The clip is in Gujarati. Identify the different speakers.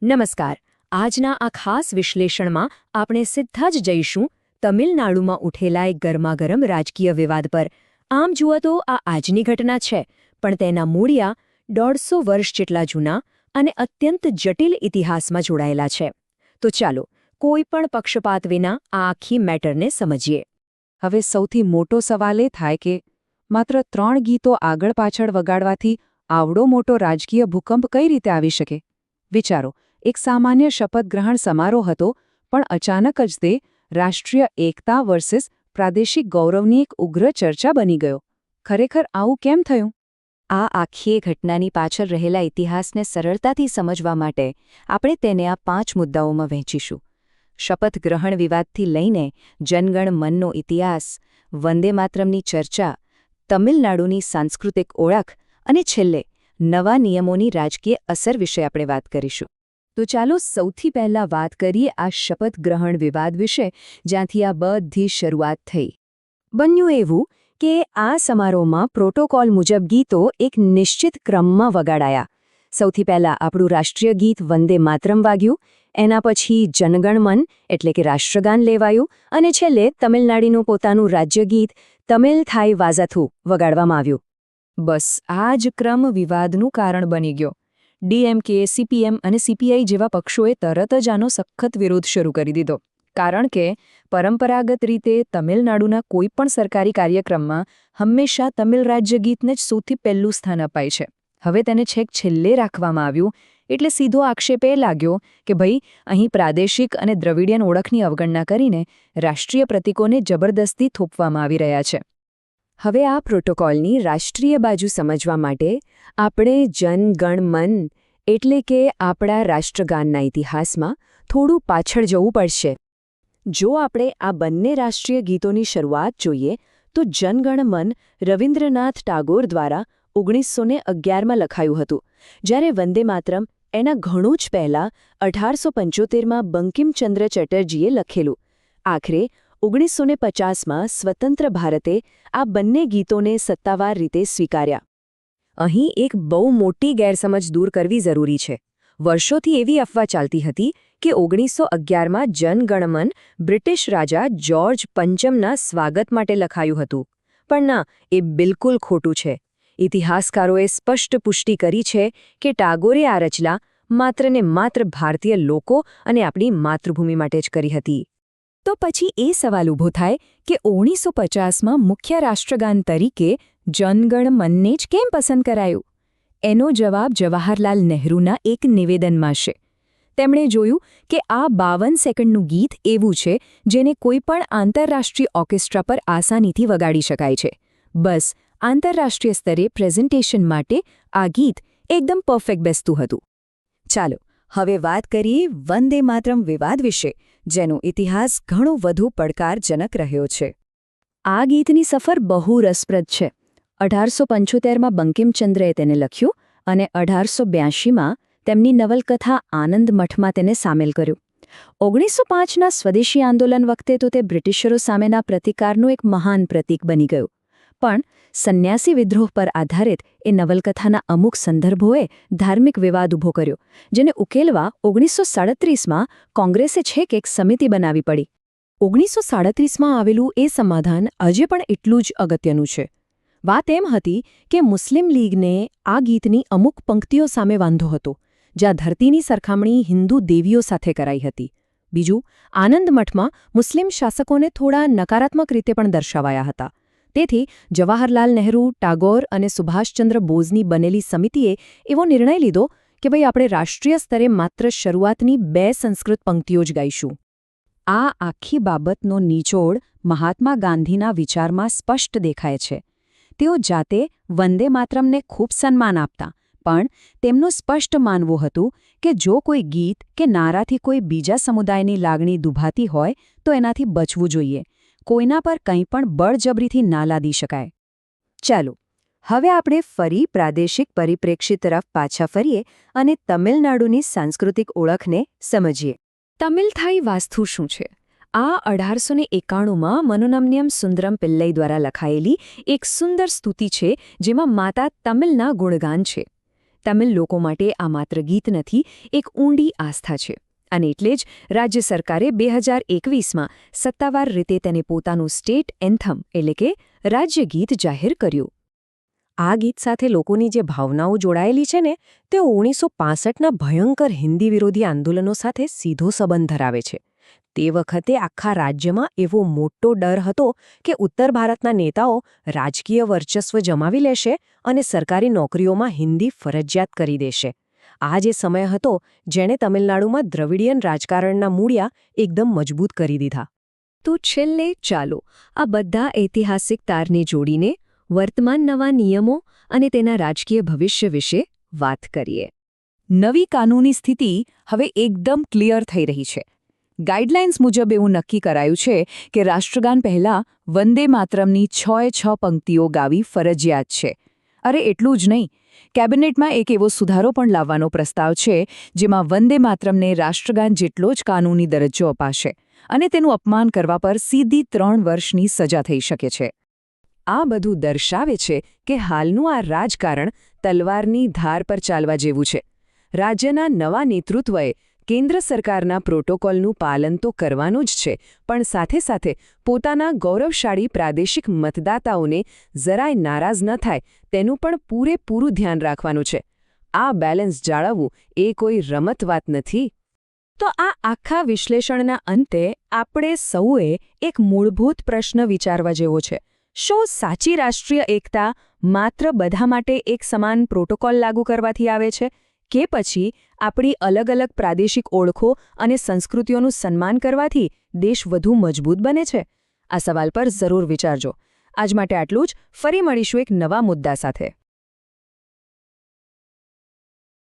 Speaker 1: નમસ્કાર. આજના આ ખાસ વિશ્લેષણમાં આપણે સીધા જ જઈશું તમિલનાડુમાં ઉઠેલા એક ગરમાગરમ રાજકીય વિવાદ પર. આમ જુઓ તો આ આજની ઘટના છે, પણ તેના મૂળિયા 150 વર્ષ જેટલા જૂના અને અત્યંત જટિલ ઇતિહાસમાં જોડાયેલા છે. તો ચાલો, કોઈ પણ પક્ષપાત વિના આ આખી મેટરને સમજીએ.
Speaker 2: હવે સૌથી મોટો સવાલ એ થાય કે માત્ર 3 ગીતો આગળ પાછળ વગાડવાથી આવડો મોટો રાજકીય ભૂકંપ કઈ રીતે આવી શકે? વિચારો, એક સામાન્ય શપથગ્રહણ સમારોહ હતો, પણ અચાનક જ તે રાષ્ટ્રીય એકતા વર્સિસ પ્રાદેશિક ગૌરવની એક ઉગ્ર ચર્ચા બની ગયો. ખરેખર આવું કેમ થયું?
Speaker 1: આ આખી ઘટનાની પાછળ રહેલા ઇતિહાસને સરળતાથી સમજવા માટે આપણે તેને આ 5 મુદ્દાઓમાં વહેંચીશું. શપથગ્રહણ વિવાદથી લઈને જનગણ મનનો ઇતિહાસ, વંદે માતરમની ચર્ચા, તમિલનાડુની સાંસ્કૃતિક ઓળખ અને છેલ્લે નવા નિયમોની રાજકીય અસર વિશે આપણે વાત કરીશું. તો ચાલો સૌથી પહેલાં વાત કરીએ આ શપથગ્રહણ વિવાદ વિશે, જ્યાંથી આ બધી શરૂઆત થઈ. બન્યું એવું કે આ સમારોહમાં પ્રોટોકોલ મુજબ ગીતો એક નિશ્ચિત ક્રમમાં વગાડાયા. સૌથી પહેલાં આપણું રાષ્ટ્રીય ગીત વંદે માતરમ વાગ્યું, એના પછી જનગણ મન એટલે કે રાષ્ટ્રગાન લેવાયું અને છેલ્લે તમિલનાડુનું પોતાનું રાજ્ય ગીત તમિલ થાઈ વાઝાથુ વગાડવામાં આવ્યું. બસ આ જ ક્રમ વિવાદનું કારણ બની ગયો. ડીએમકે, સીપીએમ અને સીપીઆઈ જેવા પક્ષોએ તરત જ આનો સખત વિરોધ શરૂ કરી દીધો, કારણ કે પરંપરાગત રીતે તમિલનાડુના કોઈપણ સરકારી કાર્યક્રમમાં હંમેશા તમિલ રાજ્ય ગીતને જ સૌથી પહેલું સ્થાન અપાય છે. હવે તેને છેક છેલ્લે રાખવામાં આવ્યું, એટલે સીધો આક્ષેપ એ લાગ્યો કે ભાઈ, અહીં પ્રાદેશિક અને દ્રવિડિયન ઓળખની અવગણના કરીને રાષ્ટ્રીય પ્રતીકોને જબરદસ્તી થોપવામાં આવી રહ્યા છે. હવે આ પ્રોટોકોલની રાષ્ટ્રીય બાજુ સમજવા માટે આપણે જનગણ મન એટલે કે આપણા રાષ્ટ્રગાનના ઇતિહાસમાં થોડું પાછળ જવું પડશે. જો આપણે આ બંને રાષ્ટ્રીય ગીતોની શરૂઆત જોઈએ તો જનગણ મન રવિન્દ્રનાથ ટાગોર દ્વારા 1911માં લખાયું હતું, જ્યારે વંદે માતરમ એના ઘણું જ પહેલાં 1875માં બંકિમચંદ્ર ચેટર્જીએ લખેલું. આખરે 1950માં સ્વતંત્ર ભારતે આ બંને ગીતોને સત્તાવાર રીતે સ્વીકાર્યા. અહીં એક બહુ મોટી ગેરસમજ દૂર કરવી જરૂરી છે. વર્ષોથી એવી અફવા ચાલતી હતી કે 1911માં જનગણમન બ્રિટિશ રાજા જ્યોર્જ પંચમના સ્વાગત માટે લખાયું હતું. પણ ના, એ બિલકુલ ખોટું છે. ઇતિહાસકારોએ સ્પષ્ટ પુષ્ટિ કરી છે કે ટાગોરે આ રચના માત્ર ને માત્ર ભારતીય લોકો અને આપણી માતૃભૂમિ માટે જ કરી હતી. તો પછી એ સવાલ ઊભો થાય કે 1950માં મુખ્ય રાષ્ટ્રગાન તરીકે જનગણ મનને જ કેમ પસંદ કરાયું? એનો જવાબ જવાહરલાલ નહેરુના એક નિવેદનમાં છે. તેમણે જોયું કે આ 52 સેકન્ડનું ગીત એવું છે જેને કોઈપણ આંતરરાષ્ટ્રીય ઓર્કેસ્ટ્રા પર આસાનીથી વગાડી શકાય છે. બસ આંતરરાષ્ટ્રીય સ્તરે પ્રેઝન્ટેશન માટે આ ગીત એકદમ પરફેક્ટ બેસતું હતું. ચાલો હવે વાત કરીએ વંદે માતરમ વિવાદ વિશે, જેનો ઇતિહાસ ઘણો વધુ પડકારજનક રહ્યો છે. આ ગીતની સફર બહુ રસપ્રદ છે. 1875માં બંકિમચંદ્રએ તેને લખ્યું અને 1882માં તેમની નવલકથા આનંદ મઠમાં તેને સામેલ કર્યું. 1905ના સ્વદેશી આંદોલન વખતે તો તે બ્રિટિશરો સામેના પ્રતિકારનું એક મહાન પ્રતીક બની ગયું. પણ સંન્યાસી વિદ્રોહ પર આધારિત એ નવલકથાના અમુક સંદર્ભોએ ધાર્મિક વિવાદ ઊભો કર્યો, જેને ઉકેલવા 1937માં કોંગ્રેસે છેક એક સમિતિ બનાવી પડી. 1937માં આવેલું એ સમાધાન આજે પણ એટલું જ અગત્યનું છે. વાત એમ હતી કે મુસ્લિમ લીગને આ ગીતની અમુક પંક્તિઓ સામે વાંધો હતો, જ્યાં ધરતીની સરખામણી હિન્દુ દેવીઓ સાથે કરાઈ હતી. બીજું, આનંદ મઠમાં મુસ્લિમ શાસકોને થોડા નકારાત્મક રીતે પણ દર્શાવાયા હતા. તેથી જવાહરલાલ નહેરુ, ટાગોર અને સુભાષચંદ્ર બોઝની બનેલી સમિતિએ એવો નિર્ણય લીધો કે ભાઈ, આપણે રાષ્ટ્રીય સ્તરે માત્ર શરૂઆતની 2 સંસ્કૃત પંક્તિઓ જ ગાઈશું. આ આખી બાબતનો નિચોડ મહાત્મા ગાંધીના વિચારમાં સ્પષ્ટ દેખાય છે. તેઓ જાતે વંદે માતરમને ખૂબ સન્માન આપતા, પણ તેમનું સ્પષ્ટ માનવું હતું કે જો કોઈ ગીત કે નારાથી કોઈ બીજા સમુદાયની લાગણી દુભાતી હોય તો એનાથી બચવું જોઈએ. કોઈના પર કંઈ પણ બળજબરીથી ના લાદી શકાય. ચાલો હવે આપણે ફરી પ્રાદેશિક પરિપ્રેક્ષ્ય તરફ પાછા ફરીએ અને તમિલનાડુની સાંસ્કૃતિક ઓળખને સમજીએ. તમિલ થાઈ વાસ્તુ શું છે? આ 1891માં મનોનમનિયમ સુંદરમ પિલ્લઈ દ્વારા લખાયેલી એક સુંદર સ્તુતિ છે, જેમાં માતા તમિલના ગુણગાન છે. તમિલ લોકો માટે આ માત્ર ગીત નથી, એક ઊંડી આસ્થા છે. અને એટલે જ રાજ્ય સરકારે 2021માં સત્તાવાર રીતે તેને પોતાનું સ્ટેટ એન્થમ એટલે કે રાજ્ય ગીત જાહેર કર્યું.
Speaker 2: આ ગીત સાથે લોકોની જે ભાવનાઓ જોડાયેલી છે ને, તે 1965ના ભયંકર હિન્દી વિરોધી આંદોલનો સાથે સીધો સંબંધ ધરાવે છે. તે વખતે આખા રાજ્યમાં એવો મોટો ડર હતો કે ઉત્તર ભારતના નેતાઓ રાજકીય વર્ચસ્વ જમાવી લેશે અને સરકારી નોકરીઓમાં હિન્દી ફરજિયાત કરી દેશે. આ જે સમય હતો જેણે તમિલનાડુમાં દ્રવિડિયન રાજકારણના મૂળિયા એકદમ મજબૂત કરી દીધા.
Speaker 1: તો છેલ્લે ચાલો આ બધા ઐતિહાસિક તારને જોડીને વર્તમાન નવા નિયમો અને તેના રાજકીય ભવિષ્ય વિશે વાત કરીએ.
Speaker 2: નવી કાનૂની સ્થિતિ હવે એકદમ ક્લિયર થઈ રહી છે. ગાઈડલાઇન્સ મુજબ એવું નક્કી કરાયું છે કે રાષ્ટ્રગાન પહેલાં વંદે માતરમની 6 પંક્તિઓ ગાવી ફરજિયાત છે. અરે એટલું જ નહીં, કેબિનેટમાં એક એવો સુધારો પણ લાવવાનો પ્રસ્તાવ છે જેમાં વંદે માતરમને રાષ્ટ્રગાન જેટલો જ કાનૂની દરજ્જો અપાશે અને તેનું અપમાન કરવા પર સીધી 3 વર્ષની સજા થઈ શકે છે.
Speaker 1: આ બધું દર્શાવે છે કે હાલનું આ રાજકારણ તલવારની ધાર પર ચાલવા જેવું છે. રાજ્યના નવા નેતૃત્વએ કેન્દ્ર સરકારના પ્રોટોકોલનું પાલન તો કરવાનું જ છે, પણ સાથે સાથે પોતાના ગૌરવશાળી પ્રાદેશિક મતદાતાઓને જરાય નારાજ ન થાય તેનું પણ પૂરેપૂરું ધ્યાન રાખવાનું છે. આ બેલેન્સ જાળવવું એ કોઈ રમત વાત નથી. તો આ આખા વિશ્લેષણના અંતે આપણે સૌએ એક મૂળભૂત પ્રશ્ન વિચારવા જેવો છે. શું સાચી રાષ્ટ્રીય એકતા માત્ર બધા માટે એક સમાન પ્રોટોકોલ લાગુ કરવાથી આવે છે, કે પછી આપણી અલગ અલગ પ્રાદેશિક ઓળખો અને સંસ્કૃતિઓનું સન્માન કરવાથી દેશ વધુ મજબૂત બને છે? આ સવાલ પર જરૂર વિચારજો. આજ માટે આટલું જ. ફરી મળીશું એક નવા મુદ્દા સાથે.